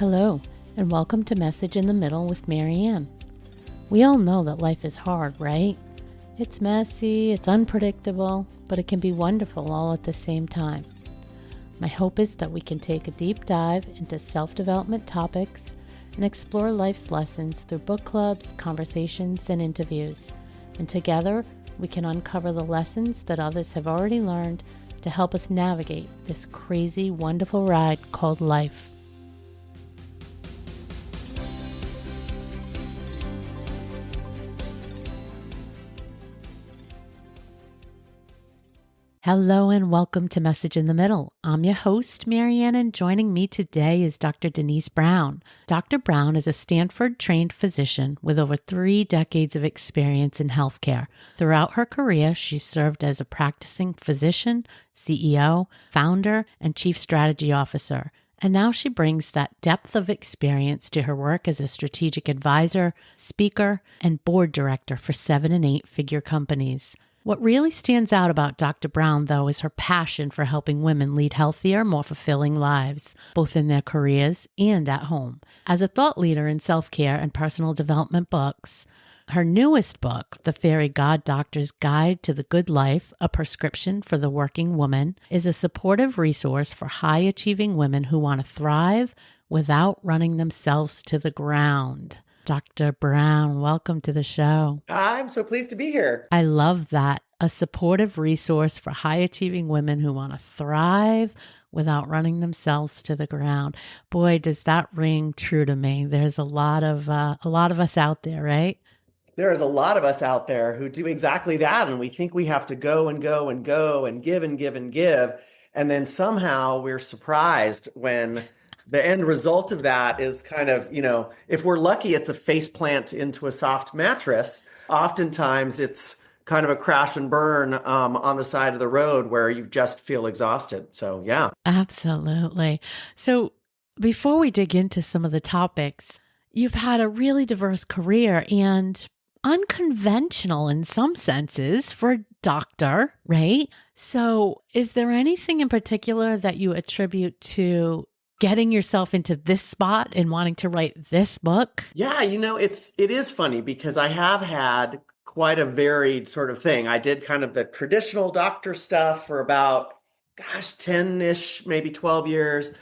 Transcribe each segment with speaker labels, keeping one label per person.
Speaker 1: Hello, and welcome to Message in the Middle with Marianne. We all know that life is hard, right? It's messy, it's unpredictable, but it can be wonderful all at the same time. My hope is that we can take a deep dive into self-development topics and explore life's lessons through book clubs, conversations, and interviews. And together, we can uncover the lessons that others have already learned to help us navigate this crazy, wonderful ride called life. Hello and welcome to Message in the Middle. I'm your host, Marianne, and joining me today is Dr. Denise Brown. Dr. Brown is a Stanford-trained physician with over 3 decades of experience in healthcare. Throughout her career, she served as a practicing physician, CEO, founder, and chief strategy officer. And now she brings that depth of experience to her work as a strategic advisor, speaker, and board director for 7- and 8-figure companies. What really stands out about Dr. Brown, though, is her passion for helping women lead healthier, more fulfilling lives, both in their careers and at home. As a thought leader in self-care and personal development books, her newest book, The Fairy God Doctor's Guide to the Good Life, A Prescription for the Working Woman, is a supportive resource for high-achieving women who want to thrive without running themselves to the ground. Dr. Brown, welcome to the show.
Speaker 2: I'm so pleased to be here.
Speaker 1: I love that. A supportive resource for high-achieving women who want to thrive without running themselves to the ground. Boy, does that ring true to me. There's a lot of us out there, right?
Speaker 2: There's a lot of us out there who do exactly that, and we think we have to go and go and go and give and give and give, and then somehow we're surprised when the end result of that is kind of, if we're lucky, it's a face plant into a soft mattress. Oftentimes it's kind of a crash and burn on the side of the road where you just feel exhausted. So, yeah.
Speaker 1: Absolutely. So before we dig into some of the topics, you've had a really diverse career and unconventional in some senses for a doctor, right? So is there anything in particular that you attribute to getting yourself into this spot and wanting to write this book?
Speaker 2: Yeah, it is funny because I have had quite a varied sort of thing. I did kind of the traditional doctor stuff for about, 10-ish, maybe 12 years.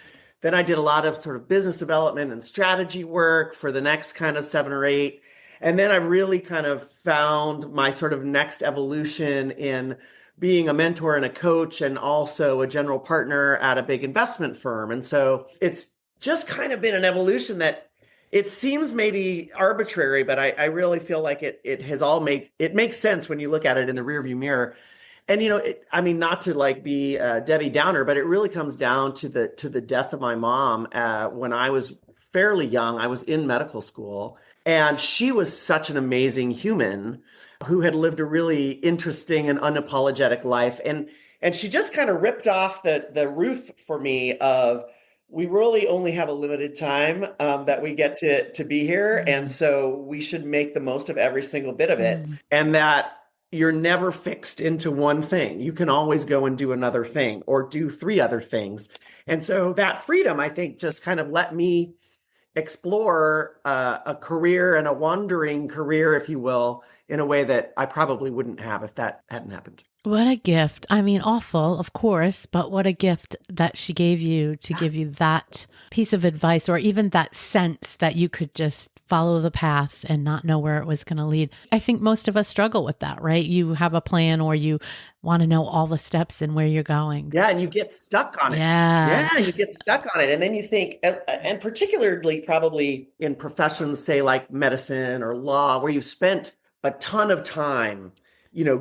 Speaker 2: Then I did a lot of sort of business development and strategy work for the next kind of 7 or 8. And then I really kind of found my sort of next evolution in being a mentor and a coach and also a general partner at a big investment firm. And so it's just kind of been an evolution that it seems maybe arbitrary, but I really feel like it makes sense when you look at it in the rearview mirror. And, not to like be Debbie Downer, but it really comes down to the death of my mom when I was fairly young. I was in medical school, and she was such an amazing human who had lived a really interesting and unapologetic life. And she just kind of ripped off the roof for me of, we really only have a limited time that we get to be here.
Speaker 1: Mm.
Speaker 2: And so we should make the most of every single bit of it. And that you're never fixed into one thing. You can always go and do another thing or do 3 other things. And so that freedom, I think, just kind of let me explore a career and a wandering career, if you will, in a way that I probably wouldn't have if that hadn't happened.
Speaker 1: What a gift. I mean, awful, of course, but what a gift that she gave you to give you that piece of advice, or even that sense that you could just follow the path and not know where it was going to lead. I think most of us struggle with that, right? You have a plan, or you want to know all the steps and where you're going.
Speaker 2: Yeah, and you get stuck on it.
Speaker 1: Yeah,
Speaker 2: you get stuck on it. And then you think, and particularly probably in professions, say like medicine or law, where you've spent a ton of time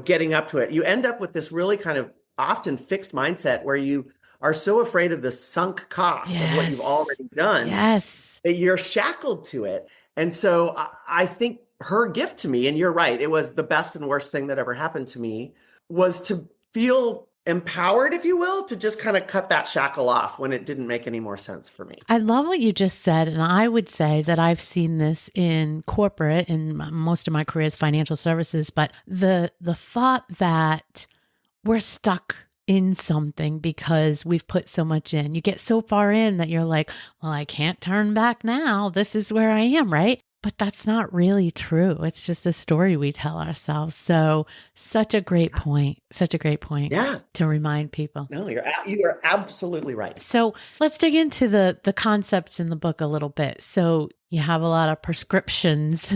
Speaker 2: getting up to it, you end up with this really kind of often fixed mindset where you are so afraid of the sunk cost of what you've already done that you're shackled to it. And so I think her gift to me, and you're right, it was the best and worst thing that ever happened to me, was to feel empowered, if you will, to just kind of cut that shackle off when it didn't make any more sense for me.
Speaker 1: I love what you just said. And I would say that I've seen this in corporate, in most of my career is financial services, but the thought that we're stuck in something because we've put so much in. You get so far in that you're like, well, I can't turn back now. This is where I am, right? But that's not really true. It's just a story we tell ourselves. So such a great point. Such a great point
Speaker 2: Yeah.
Speaker 1: to remind people.
Speaker 2: No, you are absolutely right.
Speaker 1: So let's dig into the concepts in the book a little bit. So you have a lot of prescriptions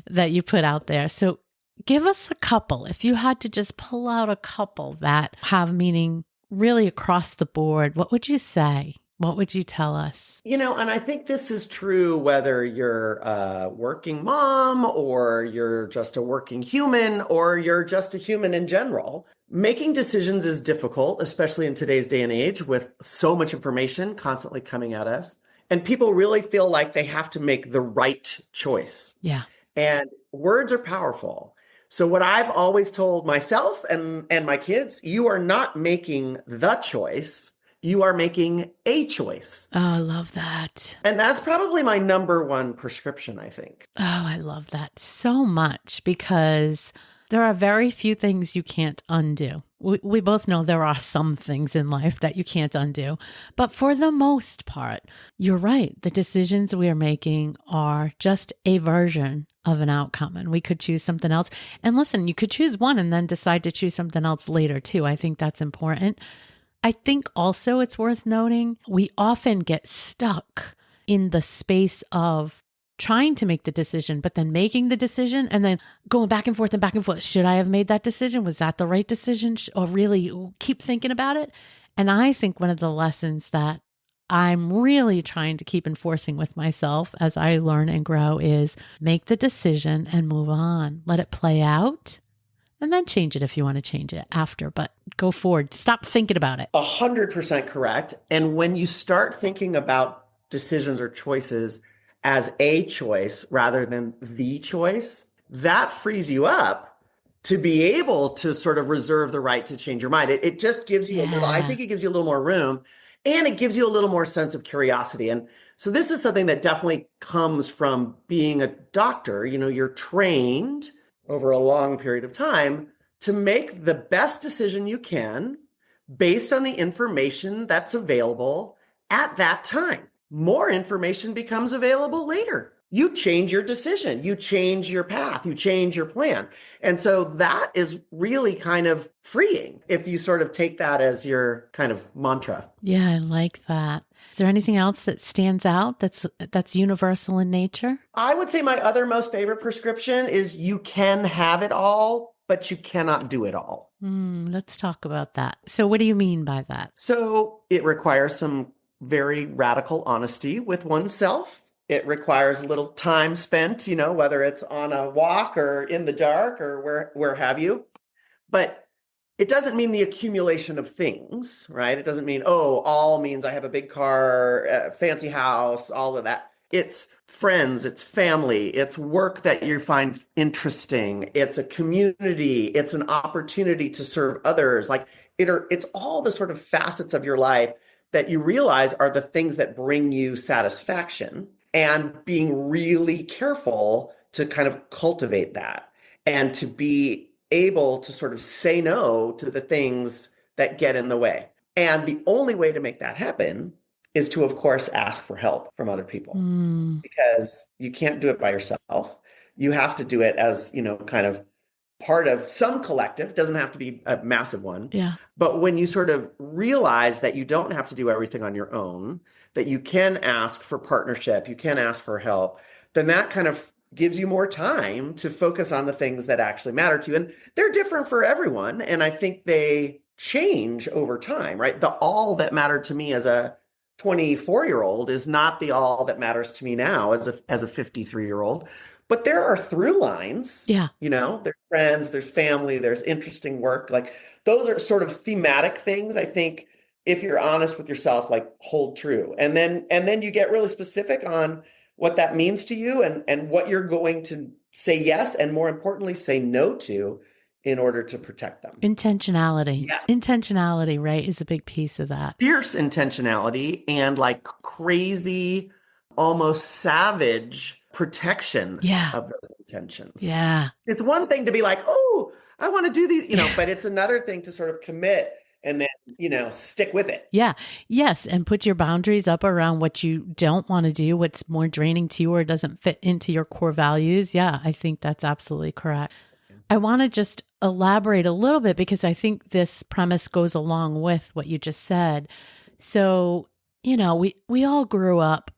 Speaker 1: that you put out there. So give us a couple. If you had to just pull out a couple that have meaning really across the board, what would you say? What would you tell us?
Speaker 2: And I think this is true whether you're a working mom or you're just a working human or you're just a human in general. Making decisions is difficult, especially in today's day and age with so much information constantly coming at us. And people really feel like they have to make the right choice.
Speaker 1: Yeah.
Speaker 2: And words are powerful. So what I've always told myself and my kids, you are not making the choice. You are making a choice.
Speaker 1: Oh, I love that.
Speaker 2: And that's probably my number one prescription, I think.
Speaker 1: Oh, I love that so much because there are very few things you can't undo. We both know there are some things in life that you can't undo. But for the most part, you're right. The decisions we are making are just a version of an outcome. And we could choose something else. And listen, you could choose one and then decide to choose something else later too. I think that's important. I think also it's worth noting, we often get stuck in the space of trying to make the decision, but then making the decision and then going back and forth and back and forth. Should I have made that decision? Was that the right decision? Or really keep thinking about it? And I think one of the lessons that I'm really trying to keep enforcing with myself as I learn and grow is make the decision and move on. Let it play out. And then change it if you want to change it after, but go forward. Stop thinking about it.
Speaker 2: 100% correct. And when you start thinking about decisions or choices as a choice rather than the choice, that frees you up to be able to sort of reserve the right to change your mind. It just gives you I think it gives you a little more room and it gives you a little more sense of curiosity. And so this is something that definitely comes from being a doctor. You're trained over a long period of time to make the best decision you can based on the information that's available at that time. More information becomes available later. You change your decision, you change your path, you change your plan. And so that is really kind of freeing if you sort of take that as your kind of mantra.
Speaker 1: Yeah, I like that. Is there anything else that stands out that's universal in nature?
Speaker 2: I would say my other most favorite prescription is you can have it all, but you cannot do it all.
Speaker 1: Let's talk about that. So what do you mean by that?
Speaker 2: So it requires some very radical honesty with oneself. It requires a little time spent, whether it's on a walk or in the dark or where have you. But it doesn't mean the accumulation of things, right? It doesn't mean, all means I have a big car, fancy house, all of that. It's friends, it's family, it's work that you find interesting. It's a community, it's an opportunity to serve others. It's all the sort of facets of your life that you realize are the things that bring you satisfaction, and being really careful to kind of cultivate that and to be able to sort of say no to the things that get in the way. And the only way to make that happen is to, of course, ask for help from other people because you can't do it by yourself. You have to do it as, kind of part of some collective. Doesn't have to be a massive one.
Speaker 1: Yeah.
Speaker 2: But when you sort of realize that you don't have to do everything on your own, that you can ask for partnership, you can ask for help, then that kind of gives you more time to focus on the things that actually matter to you. And they're different for everyone. And I think they change over time, right? The all that mattered to me as a 24-year-old is not the all that matters to me now as a 53-year-old. But there are through lines.
Speaker 1: Yeah.
Speaker 2: There's friends, there's family, there's interesting work. Those are sort of thematic things. I think if you're honest with yourself, hold true. And then you get really specific on what that means to you and what you're going to say yes and more importantly, say no to in order to protect them.
Speaker 1: Intentionality.
Speaker 2: Yeah.
Speaker 1: Intentionality, right, is a big piece of that.
Speaker 2: Fierce intentionality and crazy, almost savage protection of those intentions.
Speaker 1: Yeah.
Speaker 2: It's one thing to be I want to do these, but it's another thing to sort of commit and then, stick with it.
Speaker 1: Yeah. Yes. And put your boundaries up around what you don't want to do, what's more draining to you or doesn't fit into your core values. Yeah, I think that's absolutely correct. I want to just elaborate a little bit because I think this premise goes along with what you just said. So, we all grew up,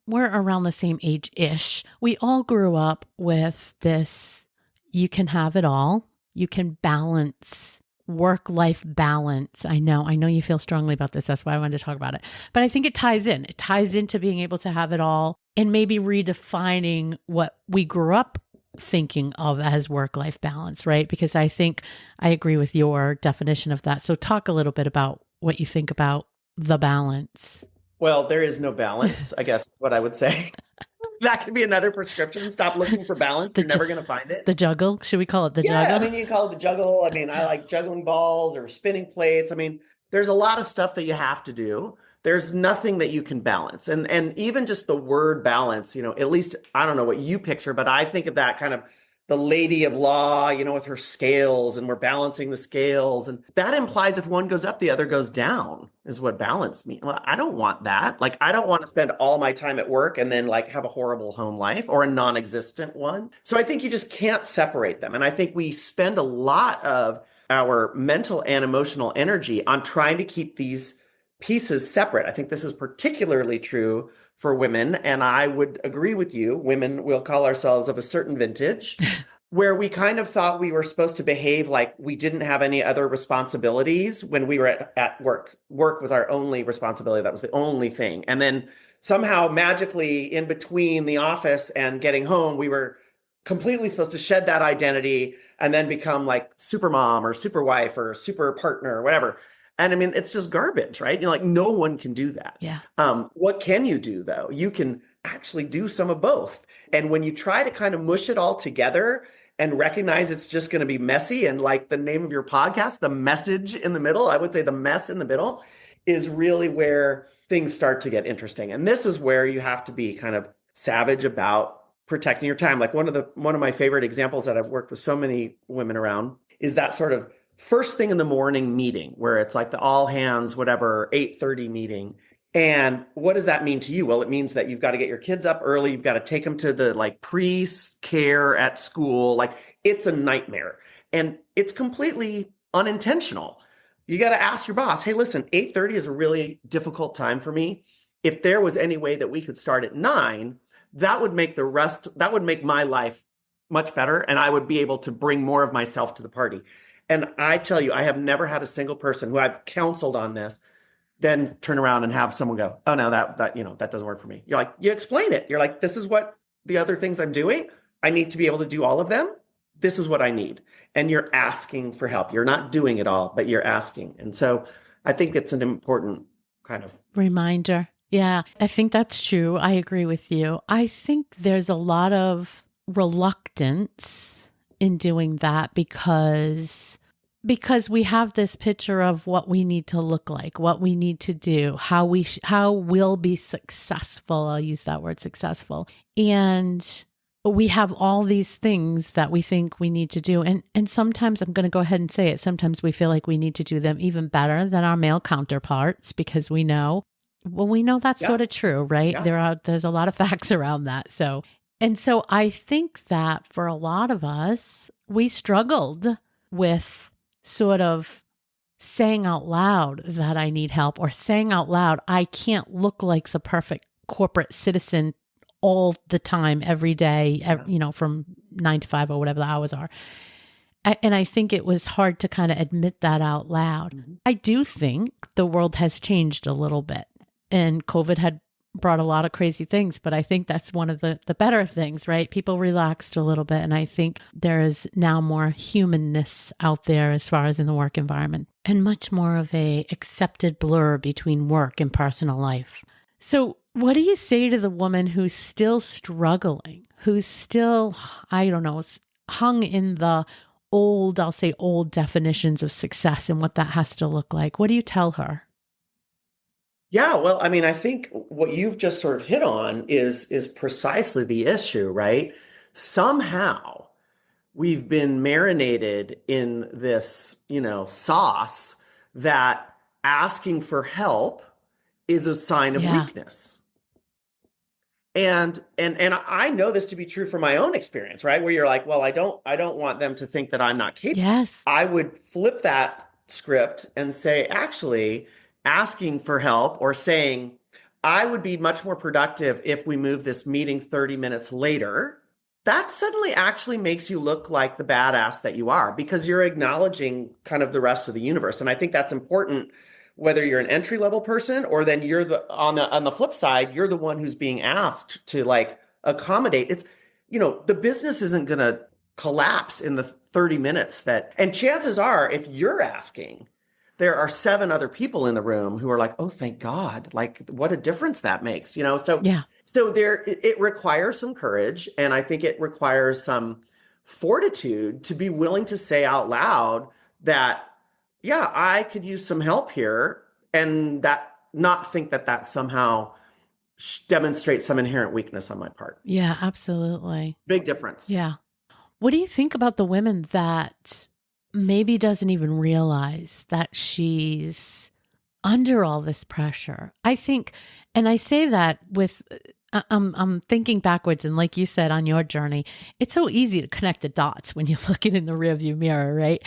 Speaker 1: we're around the same age-ish. We all grew up with this, you can have it all. You can balance work-life balance. I know you feel strongly about this. That's why I wanted to talk about it. But I think it ties in. It ties into being able to have it all and maybe redefining what we grew up thinking of as work-life balance, right? Because I think I agree with your definition of that. So talk a little bit about what you think about the balance.
Speaker 2: Well, there is no balance, I guess what I would say. That could be another prescription. Stop looking for balance. You're never going to find it.
Speaker 1: The juggle? Should we call it the juggle?
Speaker 2: I mean, you call it the juggle. I mean, I like juggling balls or spinning plates. I mean, there's a lot of stuff that you have to do. There's nothing that you can balance. And even just the word balance, at least I don't know what you picture, but I think of that kind of the lady of law, with her scales, and we're balancing the scales. And that implies if one goes up, the other goes down, is what balance means. Well, I don't want that. Like, I don't want to spend all my time at work and then like have a horrible home life or a non-existent one. So I think you just can't separate them. And I think we spend a lot of our mental and emotional energy on trying to keep these pieces separate. I think this is particularly true for women. And I would agree with you. Women will call ourselves of a certain vintage where we kind of thought we were supposed to behave like we didn't have any other responsibilities when we were at work. Work was our only responsibility. That was the only thing. And then somehow magically in between the office and getting home, we were completely supposed to shed that identity and then become like super mom or super wife or super partner or whatever. And I mean, it's just garbage, right? Like no one can do that.
Speaker 1: Yeah.
Speaker 2: What can you do though? You can actually do some of both. And when you try to kind of mush it all together and recognize it's just going to be messy, and like the name of your podcast, the message in the middle, I would say the mess in the middle is really where things start to get interesting. And this is where you have to be kind of savage about protecting your time. Like one of my favorite examples that I've worked with so many women around is that sort of first thing in the morning meeting where it's like the all hands, whatever, 8:30 meeting. And what does that mean to you? Well, it means that you've got to get your kids up early. You've got to take them to the like pre-care at school. Like it's a nightmare and it's completely unintentional. You got to ask your boss, hey, listen, 8:30 is a really difficult time for me. If there was any way that we could start at 9, that would make my life much better. And I would be able to bring more of myself to the party. And I tell you, I have never had a single person who I've counseled on this then turn around and have someone go, oh no, that doesn't work for me. You're like, you explain it. You're like, this is what the other things I'm doing. I need to be able to do all of them. This is what I need. And you're asking for help. You're not doing it all, but you're asking. And so I think it's an important kind of
Speaker 1: reminder. Yeah, I think that's true. I agree with you. I think there's a lot of reluctance in doing that because we have this picture of what we need to look like, what we need to do, how we'll be successful. I'll use that word, successful. And we have all these things that we think we need to do. And sometimes, I'm going to go ahead and say it, sometimes we feel like we need to do them even better than our male counterparts because we know that's sort of true, right? Yeah. There's a lot of facts around that. So I think that for a lot of us, we struggled with sort of saying out loud that I need help, or saying out loud, I can't look like the perfect corporate citizen all the time, every day, from 9 to 5 or whatever the hours are. And I think it was hard to kind of admit that out loud. Mm-hmm. I do think the world has changed a little bit, and COVID had brought a lot of crazy things, but I think that's one of the better things, right? People relaxed a little bit. And I think there is now more humanness out there as far as in the work environment, and much more of a accepted blur between work and personal life. So what do you say to the woman who's still struggling, who's still, I don't know, hung in the old definitions of success and what that has to look like? What do you tell her?
Speaker 2: Yeah, well, I mean, I think what you've just sort of hit on is precisely the issue, right? Somehow we've been marinated in this, sauce that asking for help is a sign of
Speaker 1: Yeah.
Speaker 2: weakness. And I know this to be true from my own experience, right? Where you're like, well, I don't want them to think that I'm not capable.
Speaker 1: Yes.
Speaker 2: I would flip that script and say, actually, asking for help or saying, I would be much more productive if we move this meeting 30 minutes later. That suddenly actually makes you look like the badass that you are because you're acknowledging kind of the rest of the universe. And I think that's important whether you're an entry level person or then you're on the flip side, you're the one who's being asked to like accommodate. It's, the business isn't going to collapse in the 30 minutes and chances are if you're asking, there are 7 other people in the room who are like, oh, thank God, like what a difference that makes, so
Speaker 1: Yeah.
Speaker 2: it requires some courage, and I think it requires some fortitude to be willing to say out loud that, yeah, I could use some help here, and that not think that somehow demonstrates some inherent weakness on my part.
Speaker 1: Yeah, absolutely.
Speaker 2: Big difference.
Speaker 1: Yeah. What do you think about the women that maybe doesn't even realize that she's under all this pressure? I think, and I say that with, I'm thinking backwards, and like you said on your journey, it's so easy to connect the dots when you're looking in the rearview mirror, right?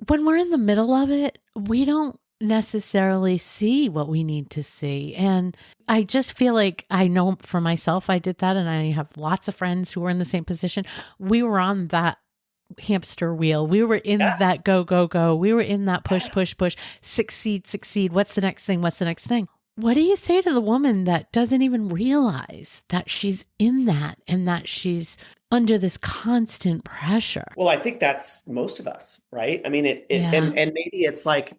Speaker 1: When we're in the middle of it, we don't necessarily see what we need to see. And I just feel like I know for myself, I did that. And I have lots of friends who were in the same position. We were on that hamster wheel. We were in that go, go, go. We were in that push, push, push, succeed, succeed. What's the next thing? What's the next thing? What do you say to the woman that doesn't even realize that she's in that and that she's under this constant pressure?
Speaker 2: Well, I think that's most of us, right? I mean, and maybe it's like,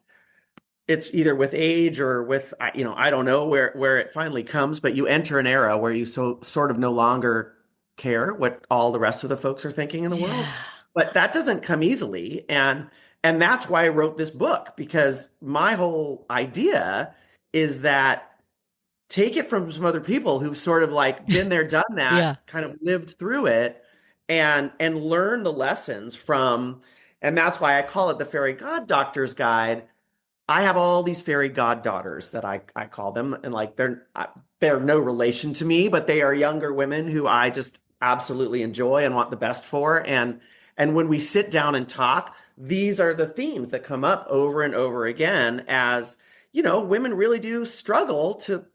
Speaker 2: it's either with age or with, I don't know where it finally comes, but you enter an era where you sort of no longer care what all the rest of the folks are thinking in the world. But that doesn't come easily. And that's why I wrote this book, because my whole idea is that take it from some other people who've sort of like been there, done that, kind of lived through it and learn the lessons from, and that's why I call it the Fairy God Doctor's Guide. I have all these fairy goddaughters that I call them, and like they're no relation to me, but they are younger women who I just absolutely enjoy and want the best for. And when we sit down and talk, these are the themes that come up over and over again as, women really do struggle to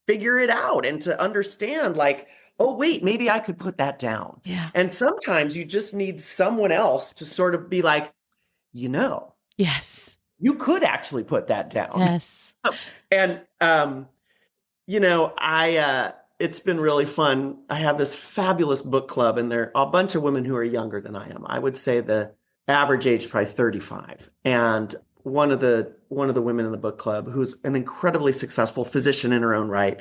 Speaker 2: figure it out and to understand like, oh, wait, maybe I could put that down.
Speaker 1: Yeah.
Speaker 2: And sometimes you just need someone else to sort of be like,
Speaker 1: yes,
Speaker 2: you could actually put that down.
Speaker 1: Yes.
Speaker 2: And, it's been really fun. I have this fabulous book club, and there are a bunch of women who are younger than I am. I would say the average age is probably 35. And one of the women in the book club, who's an incredibly successful physician in her own right,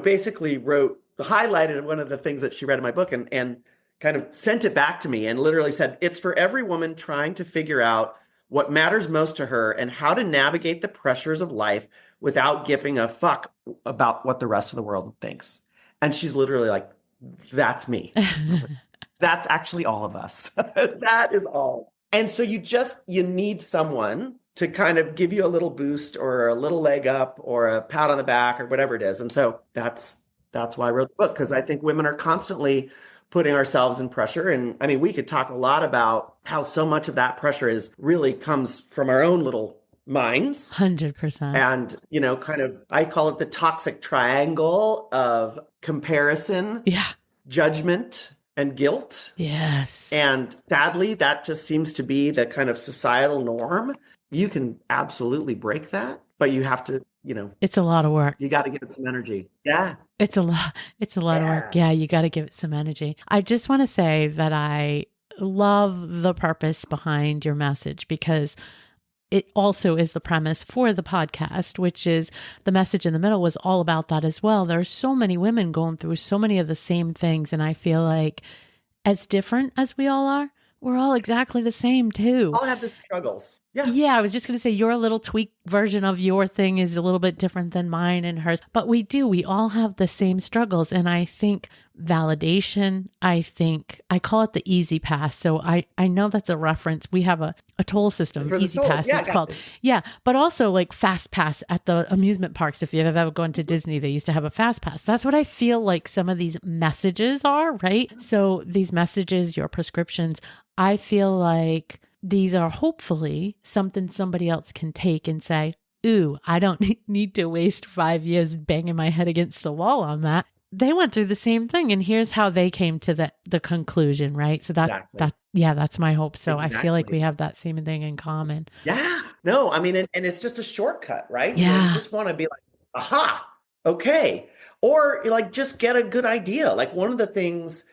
Speaker 2: basically highlighted one of the things that she read in my book and kind of sent it back to me and literally said, it's for every woman trying to figure out what matters most to her and how to navigate the pressures of life without giving a fuck about what the rest of the world thinks. And she's literally like, that's me. Like, that's actually all of us. That is all. And so you need someone to kind of give you a little boost or a little leg up or a pat on the back or whatever it is. And so that's why I wrote the book, because I think women are constantly putting ourselves in pressure. And I mean, we could talk a lot about how so much of that pressure really comes from our own little minds.
Speaker 1: 100%.
Speaker 2: And, kind of, I call it the toxic triangle of comparison, judgment, and guilt.
Speaker 1: Yes.
Speaker 2: And sadly, that just seems to be the kind of societal norm. You can absolutely break that, but you have to,
Speaker 1: it's a lot of work.
Speaker 2: You got to give it some energy. Yeah.
Speaker 1: It's a lot of work. Yeah. You got to give it some energy. I just want to say that I love the purpose behind your message, because it also is the premise for the podcast, which is the message in the middle was all about that as well. There are so many women going through so many of the same things. And I feel like as different as we all are, we're all exactly the same too.
Speaker 2: All have the struggles. Yeah.
Speaker 1: Yeah, I was just going to say your little tweak version of your thing is a little bit different than mine and hers, but we all have the same struggles. And I think validation, I call it the easy pass. So I know that's a reference. We have a toll
Speaker 2: It's
Speaker 1: system,
Speaker 2: for the
Speaker 1: easy
Speaker 2: souls.
Speaker 1: pass,
Speaker 2: Yeah,
Speaker 1: it's called. Yeah. But also like fast pass at the amusement parks. If you've ever gone to Disney, they used to have a fast pass. That's what I feel like some of these messages are, right? So these messages, your prescriptions, I feel like these are hopefully something somebody else can take and say, ooh, I don't need to waste 5 years banging my head against the wall on that. They went through the same thing, and here's how they came to the conclusion, right? So
Speaker 2: exactly.
Speaker 1: that's my hope. So I feel like we
Speaker 2: Exactly.
Speaker 1: have that same thing in common.
Speaker 2: Yeah. No, I mean, and it's just a shortcut, right? You
Speaker 1: Yeah.
Speaker 2: just want to be like, aha, okay. Or like just get a good idea. Like one of the things,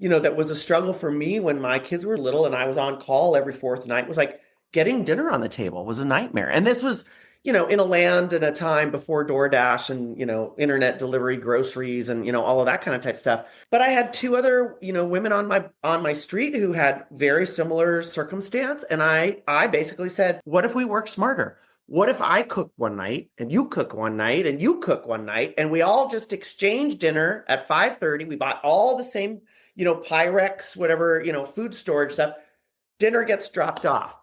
Speaker 2: that was a struggle for me when my kids were little and I was on call every fourth night was like getting dinner on the table was a nightmare. And this was, in a land and a time before DoorDash and, internet delivery, groceries and, all of that kind of type stuff. But I had two other, women on my street who had very similar circumstance. And I basically said, what if we work smarter? What if I cook one night and you cook one night and you cook one night and we all just exchange dinner at 5:30? We bought all the same, Pyrex, whatever, food storage stuff. Dinner gets dropped off.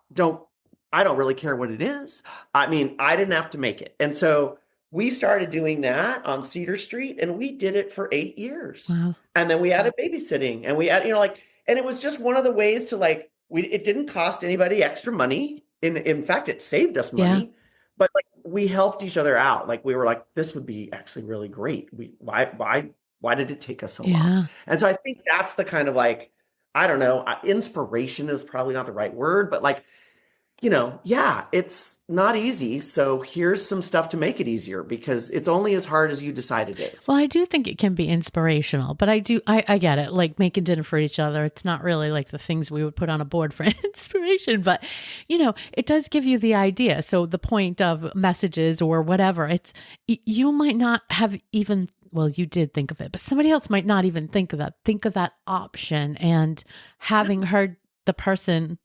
Speaker 2: I don't really care what it is. I mean, I didn't have to make it. And so we started doing that on Cedar Street and we did it for 8 years.
Speaker 1: Wow.
Speaker 2: And then we added babysitting and we had, and it was just one of the ways to it didn't cost anybody extra money. In fact, it saved us money,
Speaker 1: Yeah.
Speaker 2: but like we helped each other out. Like we were like, this would be actually really great. Why did it take us so long?
Speaker 1: Yeah.
Speaker 2: And so I think that's the kind of I don't know, inspiration is probably not the right word, but yeah, it's not easy. So here's some stuff to make it easier because it's only as hard as you decide it is.
Speaker 1: Well, I do think it can be inspirational, but I get it. Like making dinner for each other. It's not really like the things we would put on a board for inspiration, but it does give you the idea. So the point of messages or whatever, you might not have even, well, you did think of it, but somebody else might not even think of that option. And having heard the person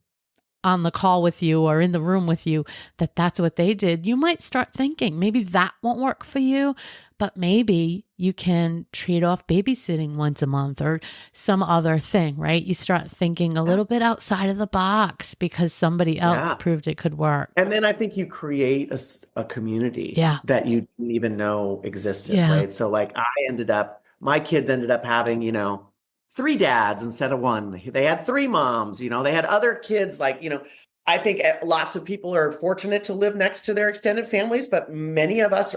Speaker 1: on the call with you or in the room with you, that's what they did, you might start thinking maybe that won't work for you, but maybe you can trade off babysitting once a month or some other thing, right? You start thinking a little bit outside of the box because somebody else proved it could work.
Speaker 2: And then I think you create a community that you didn't even know existed, right? So my kids ended up having, 3 dads instead of one. They had 3 moms, they had other kids. I think lots of people are fortunate to live next to their extended families, but many of us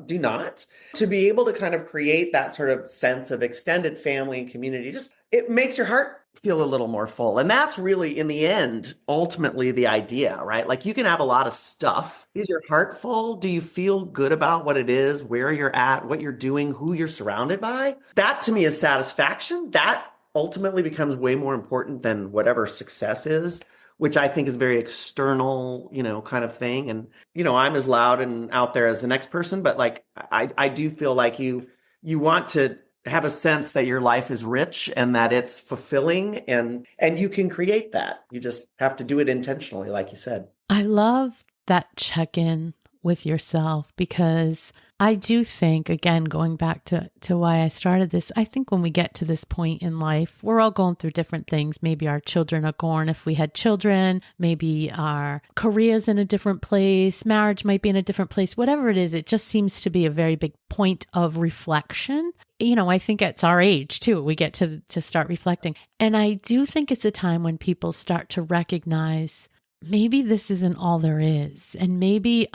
Speaker 2: do not. To be able to kind of create that sort of sense of extended family and community, it makes your heart feel a little more full. And that's really, in the end, ultimately the idea, right? Like you can have a lot of stuff. Is your heart full? Do you feel good about what it is, where you're at, what you're doing, who you're surrounded by? That to me is satisfaction. That ultimately becomes way more important than whatever success is, which I think is very external, kind of thing. And, I'm as loud and out there as the next person, but I do feel like you want to have a sense that your life is rich and that it's fulfilling and you can create that. You just have to do it intentionally, like you said.
Speaker 1: I love that check-in with yourself because I do think, again, going back to why I started this, I think when we get to this point in life, we're all going through different things. Maybe our children are gone if we had children, maybe our career's in a different place, marriage might be in a different place, whatever it is, it just seems to be a very big point of reflection. I think it's our age too, we get to start reflecting. And I do think it's a time when people start to recognize maybe this isn't all there is. And maybe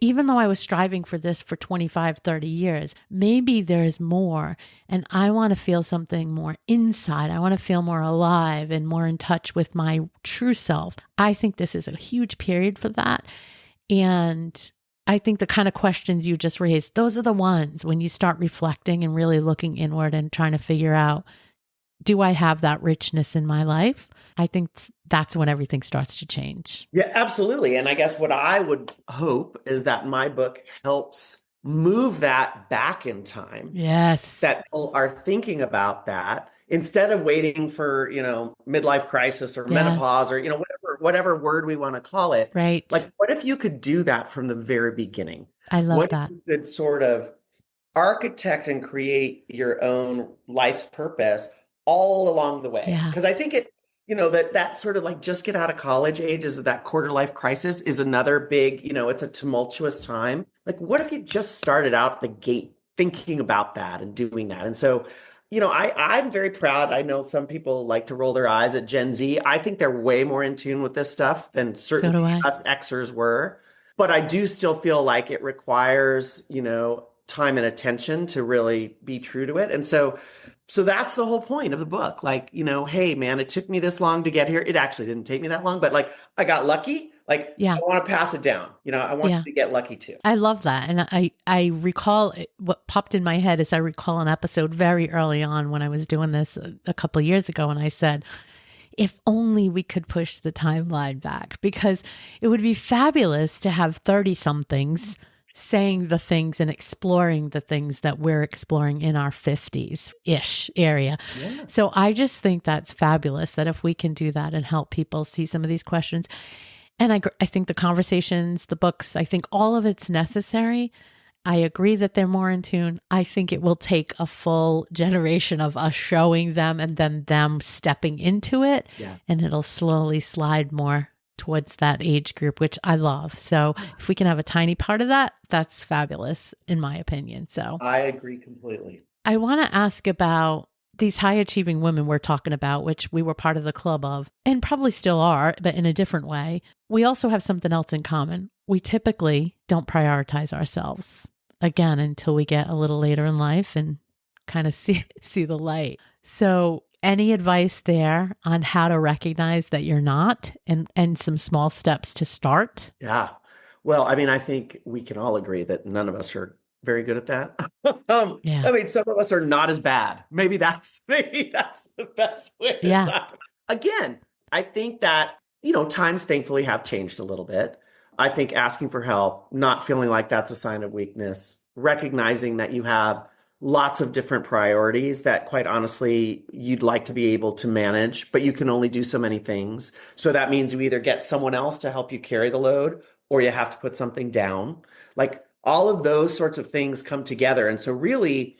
Speaker 1: even though I was striving for this for 25, 30 years, maybe there's more. And I want to feel something more inside. I want to feel more alive and more in touch with my true self. I think this is a huge period for that. And I think the kind of questions you just raised, those are the ones when you start reflecting and really looking inward and trying to figure out, do I have that richness in my life? I think that's when everything starts to change.
Speaker 2: Yeah, absolutely. And I guess what I would hope is that my book helps move that back in time.
Speaker 1: Yes.
Speaker 2: That people are thinking about that instead of waiting for, midlife crisis or menopause or, whatever or whatever word we want to call it.
Speaker 1: Right.
Speaker 2: Like, what if you could do that from the very beginning?
Speaker 1: I love
Speaker 2: What if
Speaker 1: that.
Speaker 2: you could sort of architect and create your own life's purpose all along the way?
Speaker 1: Yeah.
Speaker 2: Because I think that sort of like just get out of college age is that quarter life crisis is another big, it's a tumultuous time. Like, what if you just started out the gate thinking about that and doing that? And so, I'm very proud. I know some people like to roll their eyes at Gen Z. I think they're way more in tune with this stuff than
Speaker 1: So
Speaker 2: certainly
Speaker 1: do I.
Speaker 2: us Xers were. But I do still feel like it requires, time and attention to really be true to it. And so that's the whole point of the book. Like, hey man, it took me this long to get here. It actually didn't take me that long, but like I got lucky. Like
Speaker 1: Yeah.
Speaker 2: I want to pass it down. I want
Speaker 1: Yeah.
Speaker 2: you to get lucky too.
Speaker 1: I love that. And I recall what popped in my head is I recall an episode very early on when I was doing this a couple of years ago. And I said, if only we could push the timeline back, because it would be fabulous to have 30 somethings saying the things and exploring the things that we're exploring in our 50s-ish area.
Speaker 2: Yeah.
Speaker 1: So I just think that's fabulous that if we can do that and help people see some of these questions. And I think the conversations, the books, I think all of it's necessary. I agree that they're more in tune. I think it will take a full generation of us showing them and then them stepping into it.
Speaker 2: Yeah.
Speaker 1: And it'll slowly slide more towards that age group, which I love. So if we can have a tiny part of that, that's fabulous, in my opinion. So
Speaker 2: I agree completely.
Speaker 1: I want to ask about these high achieving women we're talking about, which we were part of the club of and probably still are, but in a different way. We also have something else in common. We typically don't prioritize ourselves, again, until we get a little later in life and kind of see the light. So any advice there on how to recognize that you're not, and some small steps to start?
Speaker 2: Yeah. Well, I mean, I think we can all agree that none of us are very good at that.
Speaker 1: Yeah.
Speaker 2: I mean, some of us are not as bad. Maybe that's the best way to
Speaker 1: Yeah.
Speaker 2: talk. Again, I think that, times thankfully have changed a little bit. I think asking for help, not feeling like that's a sign of weakness, recognizing that you have lots of different priorities that quite honestly you'd like to be able to manage, but you can only do so many things. So that means you either get someone else to help you carry the load or you have to put something down. Like all of those sorts of things come together. And so really,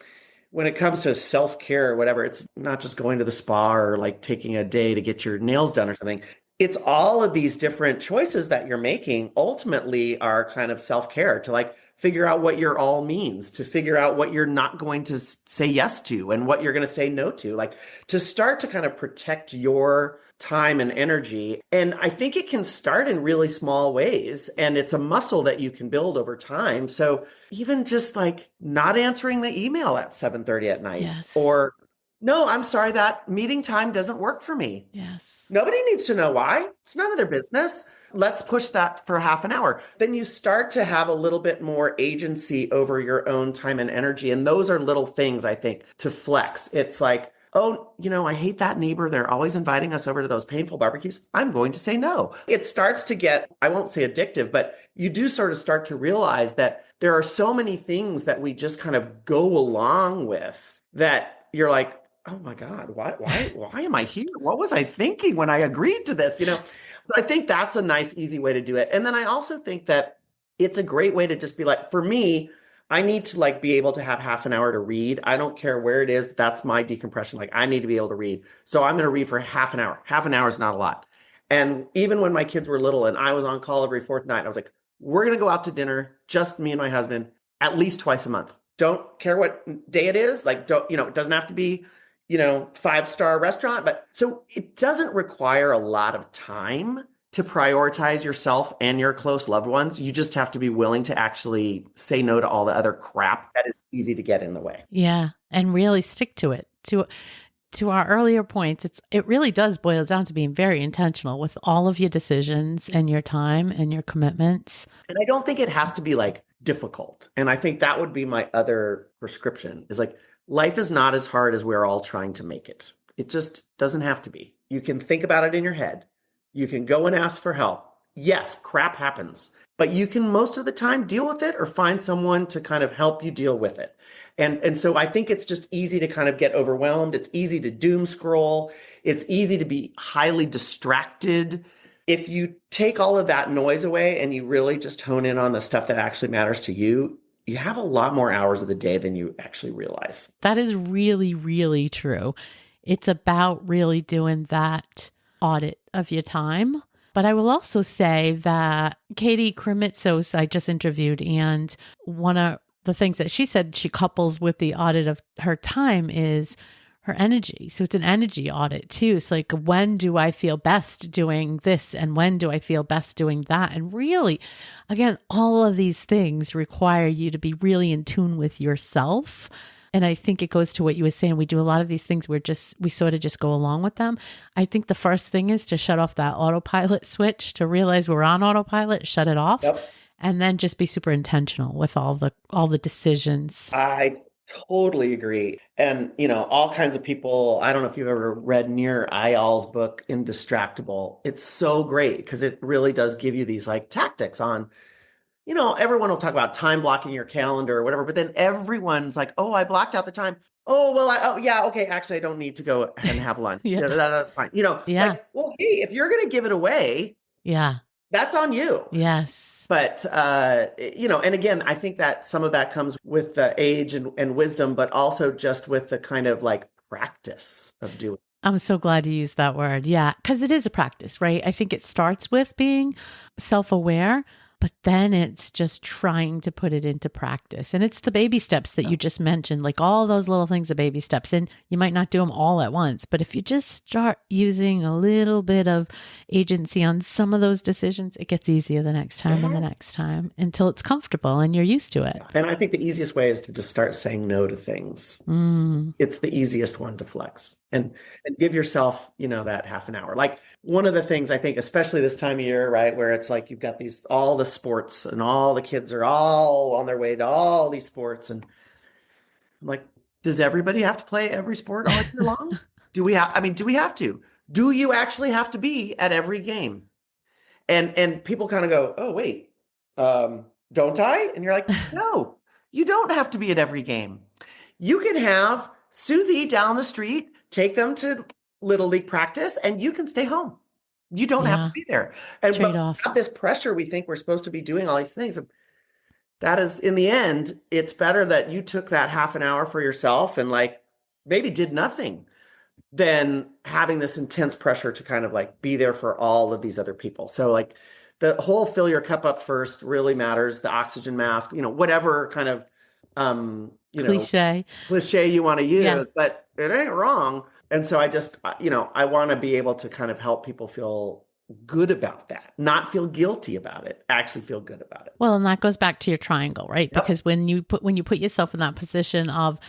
Speaker 2: when it comes to self-care or whatever, it's not just going to the spa or like taking a day to get your nails done or something. It's all of these different choices that you're making ultimately are kind of self-care to like figure out what your all means, to figure out what you're not going to say yes to and what you're going to say no to, like to start to kind of protect your time and energy. And I think it can start in really small ways, and it's a muscle that you can build over time. So even just like not answering the email at 7:30 at night,
Speaker 1: Yes.
Speaker 2: or no, I'm sorry, that meeting time doesn't work for me.
Speaker 1: Yes.
Speaker 2: Nobody needs to know why. It's none of their business. Let's push that for half an hour. Then you start to have a little bit more agency over your own time and energy. And those are little things, I think, to flex. It's like, oh, I hate that neighbor. They're always inviting us over to those painful barbecues. I'm going to say no. It starts to get, I won't say addictive, but you do sort of start to realize that there are so many things that we just kind of go along with that you're like, oh my God, why am I here? What was I thinking when I agreed to this? I think that's a nice, easy way to do it. And then I also think that it's a great way to just be like, for me, I need to like be able to have half an hour to read. I don't care where it is. That's my decompression. Like I need to be able to read. So I'm going to read for half an hour. Half an hour is not a lot. And even when my kids were little and I was on call every fourth night, I was like, we're going to go out to dinner, just me and my husband, at least twice a month. Don't care what day it is. Like, it doesn't have to be 5-star restaurant. But so it doesn't require a lot of time to prioritize yourself and your close loved ones. You just have to be willing to actually say no to all the other crap that is easy to get in the way.
Speaker 1: Yeah. And really stick to it. To our earlier points, it really does boil down to being very intentional with all of your decisions and your time and your commitments.
Speaker 2: And I don't think it has to be like difficult. And I think that would be my other prescription is like, life is not as hard as we're all trying to make it. It just doesn't have to be. You can think about it in your head. You can go and ask for help. Yes, crap happens, but you can most of the time deal with it or find someone to kind of help you deal with it. And so I think it's just easy to kind of get overwhelmed. It's easy to doom scroll. It's easy to be highly distracted. if you take all of that noise away and you really just hone in on the stuff that actually matters to you, you have a lot more hours of the day than you actually realize.
Speaker 1: That is really, really true. It's about really doing that audit of your time. But I will also say that Katie Krimitsos, I just interviewed, and one of the things that she said she couples with the audit of her time is her energy. So it's an energy audit too. It's like, when do I feel best doing this? And when do I feel best doing that? And really, again, all of these things require you to be really in tune with yourself. And I think it goes to what you were saying. We do a lot of these things where we sort of just go along with them. I think the first thing is to shut off that autopilot switch, to realize we're on autopilot, shut it off,
Speaker 2: Yep.
Speaker 1: and then just be super intentional with all the decisions.
Speaker 2: I totally agree. And, all kinds of people, I don't know if you've ever read Nir Eyal's book, Indistractable. It's so great because it really does give you these like tactics on, everyone will talk about time blocking your calendar or whatever, but then everyone's like, oh, I blocked out the time. Oh, well, yeah, okay. Actually, I don't need to go and have lunch.
Speaker 1: Yeah.
Speaker 2: That's fine.
Speaker 1: Yeah.
Speaker 2: Like, well, hey, if you're going to give it away,
Speaker 1: Yeah.
Speaker 2: that's on you.
Speaker 1: Yes.
Speaker 2: But, and again, I think that some of that comes with the age and wisdom, but also just with the kind of like practice of doing.
Speaker 1: I'm so glad you used that word. Yeah. Because it is a practice, right? I think it starts with being self-aware, but then it's just trying to put it into practice. And it's the baby steps that you just mentioned, like all those little things are baby steps. And you might not do them all at once, but if you just start using a little bit of agency on some of those decisions, it gets easier the next time and the next time until it's comfortable and you're used to it.
Speaker 2: And I think the easiest way is to just start saying no to things. It's the easiest one to flex and give yourself, that half an hour. Like one of the things I think, especially this time of year, right, where it's like you've got all the sports and all the kids are all on their way to all these sports. And I'm like, does everybody have to play every sport all year long? Do we have to? Do you actually have to be at every game? And people kind of go, oh, wait, don't I? And you're like, no, you don't have to be at every game. You can have Susie down the street, take them to Little League practice, and you can stay home. You don't have to be there. And we have this pressure. We think we're supposed to be doing all these things. And that is, in the end, it's better that you took that half an hour for yourself and like maybe did nothing than having this intense pressure to kind of like be there for all of these other people. So like the whole fill your cup up first really matters. The oxygen mask, whatever kind of, cliche you want to use, but it ain't wrong. And so I just, I want to be able to kind of help people feel good about that, not feel guilty about it, actually feel good about it.
Speaker 1: Well, and that goes back to your triangle, right? Yep. Because when you put yourself in that position of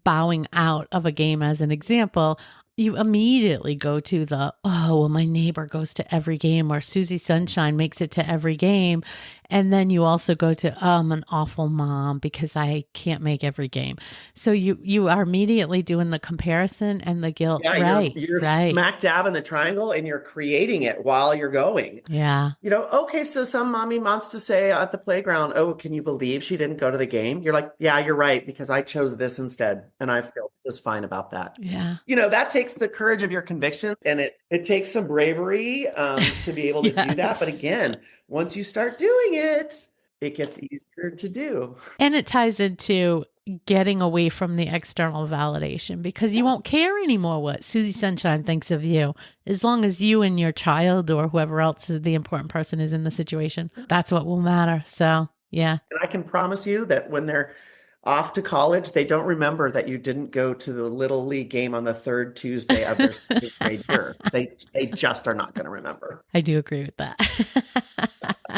Speaker 1: bowing out of a game, as an example, you immediately go to my neighbor goes to every game, or Susie Sunshine makes it to every game. And then you also go to, I'm an awful mom because I can't make every game. So you are immediately doing the comparison and the guilt.
Speaker 2: Yeah, you're smack dab in the triangle and you're creating it while you're going.
Speaker 1: Yeah.
Speaker 2: Okay, so some mommy wants to say at the playground, oh, can you believe she didn't go to the game? You're like, yeah, you're right, because I chose this instead. And I feel just fine about that.
Speaker 1: Yeah.
Speaker 2: That takes the courage of your conviction, and it takes some bravery to be able to do that. But again, once you start doing it, it gets easier to do.
Speaker 1: And it ties into getting away from the external validation, because you won't care anymore what Susie Sunshine thinks of you. As long as you and your child or whoever else is the important person is in the situation, that's what will matter. So, yeah.
Speaker 2: And I can promise you that when they're off to college, they don't remember that you didn't go to the Little League game on the third Tuesday of their second grade year. They just are not going to remember.
Speaker 1: I do agree with that.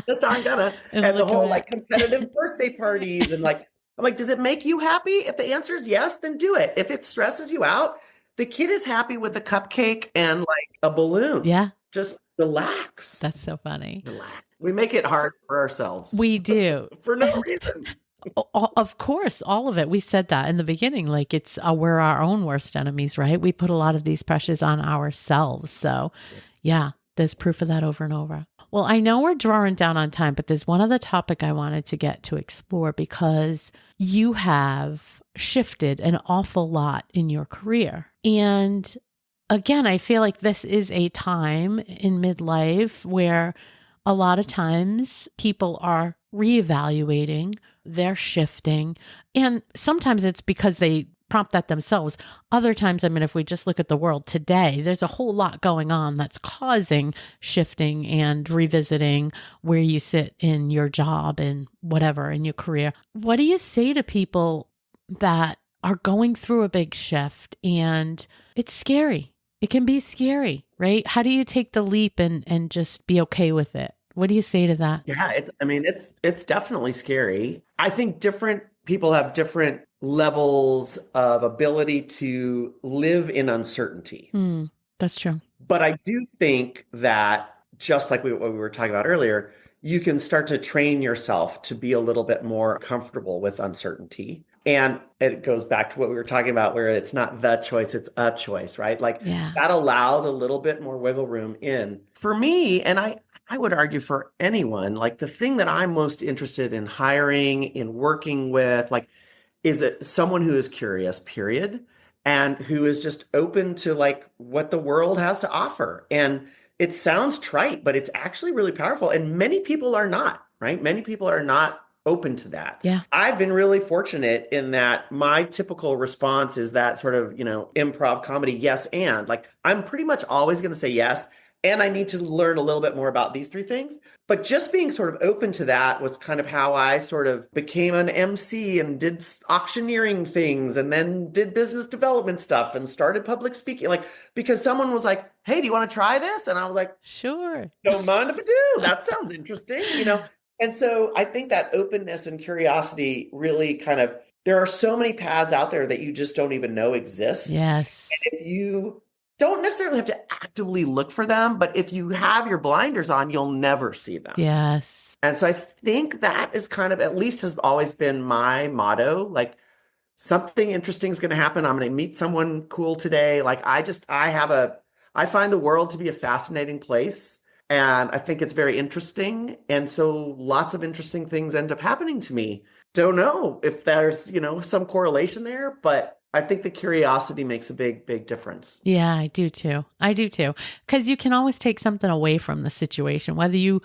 Speaker 2: Just aren't gonna. And the whole like competitive birthday parties and like, I'm like, does it make you happy? If the answer is yes, then do it. If it stresses you out, the kid is happy with a cupcake and like a balloon.
Speaker 1: Yeah.
Speaker 2: Just relax.
Speaker 1: That's so funny.
Speaker 2: Relax. We make it hard for ourselves.
Speaker 1: We do.
Speaker 2: For no reason.
Speaker 1: Of course, all of it. We said that in the beginning, like we're our own worst enemies, right? We put a lot of these pressures on ourselves. So yeah, there's proof of that over and over. Well, I know we're drawing down on time, but there's one other topic I wanted to get to explore, because you have shifted an awful lot in your career. And again, I feel like this is a time in midlife where a lot of times people are reevaluating, they're shifting, and sometimes it's because they prompt that themselves. Other times, I mean, if we just look at the world today, there's a whole lot going on that's causing shifting and revisiting where you sit in your job and whatever in your career. What do you say to people that are going through a big shift and it's scary? It can be scary, right? How do you take the leap and just be okay with it? What do you say to that?
Speaker 2: Yeah, it's definitely scary. I think different people have different levels of ability to live in uncertainty.
Speaker 1: That's true.
Speaker 2: But I do think that just like what we were talking about earlier, you can start to train yourself to be a little bit more comfortable with uncertainty. And it goes back to what we were talking about, where it's not the choice, it's a choice, right? Like that allows a little bit more wiggle room in. For me, and I would argue for anyone, like the thing that I'm most interested in hiring, in working with, like, is it someone who is curious, period, and who is just open to like what the world has to offer. And it sounds trite, but it's actually really powerful. And many people are not, right? Many people are not open to that.
Speaker 1: Yeah.
Speaker 2: I've been really fortunate in that my typical response is that sort of, improv comedy, yes, and like I'm pretty much always going to say yes. And I need to learn a little bit more about these three things. But just being sort of open to that was kind of how I sort of became an MC and did auctioneering things and then did business development stuff and started public speaking. Like, because someone was like, hey, do you want to try this? And I was like,
Speaker 1: sure.
Speaker 2: Don't mind if I do. That sounds interesting, And so I think that openness and curiosity really there are so many paths out there that you just don't even know exist.
Speaker 1: Yes.
Speaker 2: And if you don't necessarily have to actively look for them, but if you have your blinders on, you'll never see them.
Speaker 1: Yes.
Speaker 2: And so I think that is at least has always been my motto. Like something interesting is going to happen. I'm going to meet someone cool today. Like I find the world to be a fascinating place. And I think it's very interesting. And so lots of interesting things end up happening to me. Don't know if there's, some correlation there, but I think the curiosity makes a big, big difference.
Speaker 1: Yeah, I do too. Because you can always take something away from the situation, whether you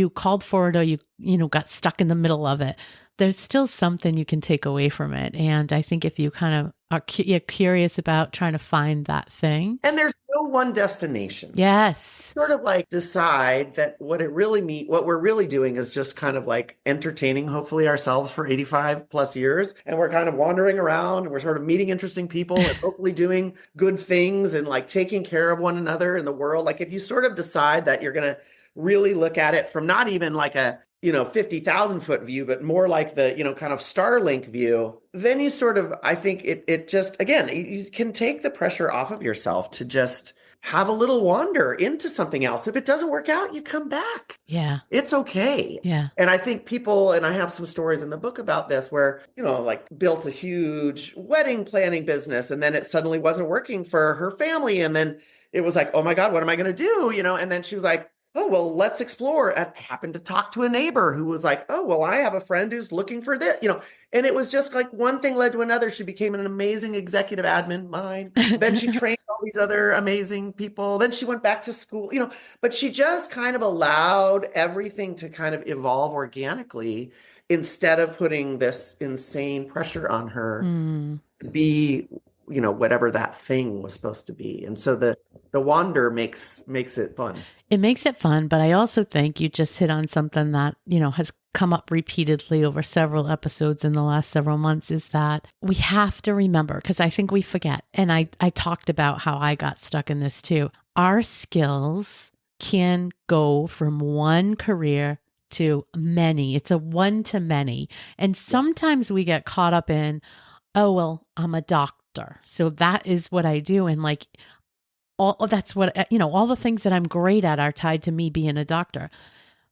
Speaker 1: called for it or you got stuck in the middle of it. There's still something you can take away from it. And I think if you kind of are curious about trying to find that thing.
Speaker 2: And there's no one destination.
Speaker 1: Yes.
Speaker 2: Sort of like decide that what we're really doing is just kind of like entertaining, hopefully, ourselves for 85 plus years. And we're kind of wandering around and we're sort of meeting interesting people and hopefully doing good things and like taking care of one another in the world. Like if you sort of decide that you're going to really look at it from not even like a 50,000 foot view, but more like the, kind of Starlink view, then you sort of, I think it just, again, you can take the pressure off of yourself to just have a little wander into something else. If it doesn't work out, you come back.
Speaker 1: Yeah.
Speaker 2: It's okay.
Speaker 1: Yeah.
Speaker 2: And I think people, and I have some stories in the book about this where, like built a huge wedding planning business and then it suddenly wasn't working for her family. And then it was like, oh my God, what am I going to do? And then she was like, oh, well, let's explore. I happened to talk to a neighbor who was like, oh, well, I have a friend who's looking for this, and it was just like one thing led to another. She became an amazing executive admin mind. Then she trained all these other amazing people. Then she went back to school, but she just kind of allowed everything to kind of evolve organically instead of putting this insane pressure on her to be, whatever that thing was supposed to be. And so the wander makes it fun.
Speaker 1: It makes it fun, but I also think you just hit on something that, has come up repeatedly over several episodes in the last several months is that we have to remember, because I think we forget. And I talked about how I got stuck in this too. Our skills can go from one career to many. It's a one to many. And sometimes we get caught up in, oh, well, I'm a doctor, so that is what I do. And like, that's what, all the things that I'm great at are tied to me being a doctor.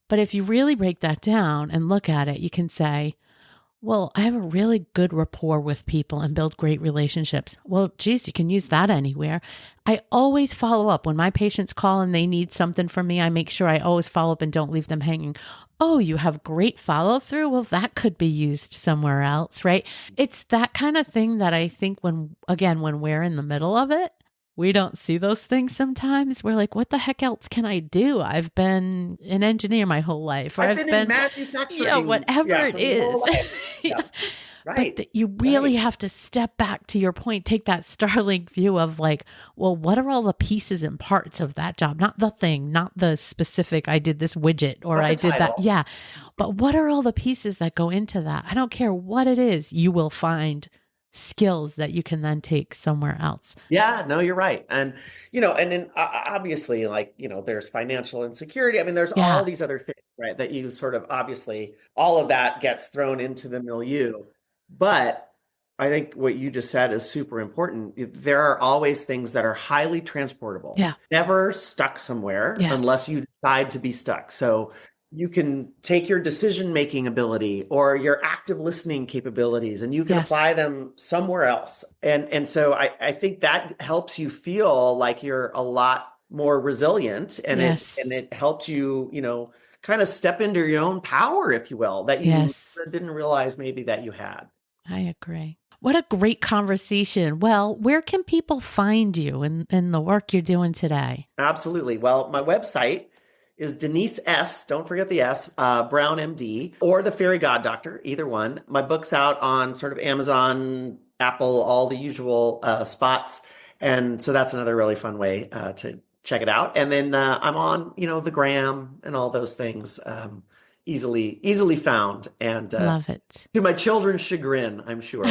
Speaker 1: But if you really break that down and look at it, you can say, well, I have a really good rapport with people and build great relationships. Well, geez, you can use that anywhere. I always follow up. When my patients call and they need something from me, I make sure I always follow up and don't leave them hanging. Oh, you have great follow through? Well, that could be used somewhere else, right? It's that kind of thing that I think when we're in the middle of it, we don't see those things sometimes. We're like, what the heck else can I do? I've been an engineer my whole life, or
Speaker 2: I've
Speaker 1: I've
Speaker 2: been in
Speaker 1: been,
Speaker 2: manufacturing,
Speaker 1: whatever it
Speaker 2: for my whole
Speaker 1: is.
Speaker 2: life.
Speaker 1: Yeah.
Speaker 2: Yeah.
Speaker 1: But
Speaker 2: Right.
Speaker 1: you really
Speaker 2: Right.
Speaker 1: have to step back, to your point, take that Starlink view of like, well, what are all the pieces and parts of that job? Not the thing, not the specific, I did this widget or
Speaker 2: Not
Speaker 1: I
Speaker 2: the
Speaker 1: did that.
Speaker 2: title.
Speaker 1: Yeah. But what are all the pieces that go into that? I don't care what it is, you will find skills that you can then take somewhere else.
Speaker 2: Yeah, no, you're right. And, and then obviously, like, there's financial insecurity. I mean, there's all
Speaker 1: Yeah.
Speaker 2: these other things, right? That you sort of obviously, all of that gets thrown into the milieu. But I think what you just said is super important. There are always things that are highly transportable,
Speaker 1: Yeah.
Speaker 2: never stuck somewhere
Speaker 1: Yes.
Speaker 2: unless you decide to be stuck. So you can take your decision-making ability or your active listening capabilities and you can
Speaker 1: Yes.
Speaker 2: apply them somewhere else. And so I think that helps you feel like you're a lot more resilient and
Speaker 1: Yes.
Speaker 2: it helps you, kind of step into your own power, if you will, that you
Speaker 1: Yes.
Speaker 2: didn't realize maybe that you had.
Speaker 1: I agree. What a great conversation. Well, where can people find you in the work you're doing today?
Speaker 2: Absolutely. Well, my website is Denise S., don't forget the S, Brown MD, or the Fairy God Doctor, either one. My book's out on sort of Amazon, Apple, all the usual spots. And so that's another really fun way to check it out. And then I'm on, the gram and all those things, easily found. And
Speaker 1: Love it.
Speaker 2: to my children's chagrin, I'm sure.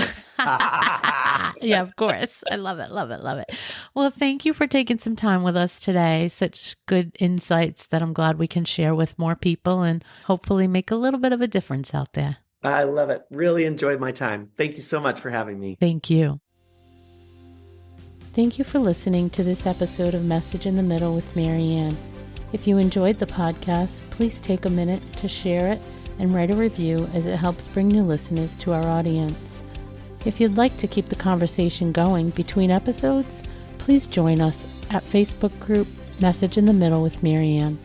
Speaker 1: Yeah, of course. I love it. Love it. Love it. Well, thank you for taking some time with us today. Such good insights that I'm glad we can share with more people and hopefully make a little bit of a difference out there.
Speaker 2: I love it. Really enjoyed my time. Thank you so much for having me.
Speaker 1: Thank you. Thank you for listening to this episode of Message in the Middle with Marianne. If you enjoyed the podcast, please take a minute to share it and write a review, as it helps bring new listeners to our audience. If you'd like to keep the conversation going between episodes, please join us at Facebook group Message in the Middle with Marianne.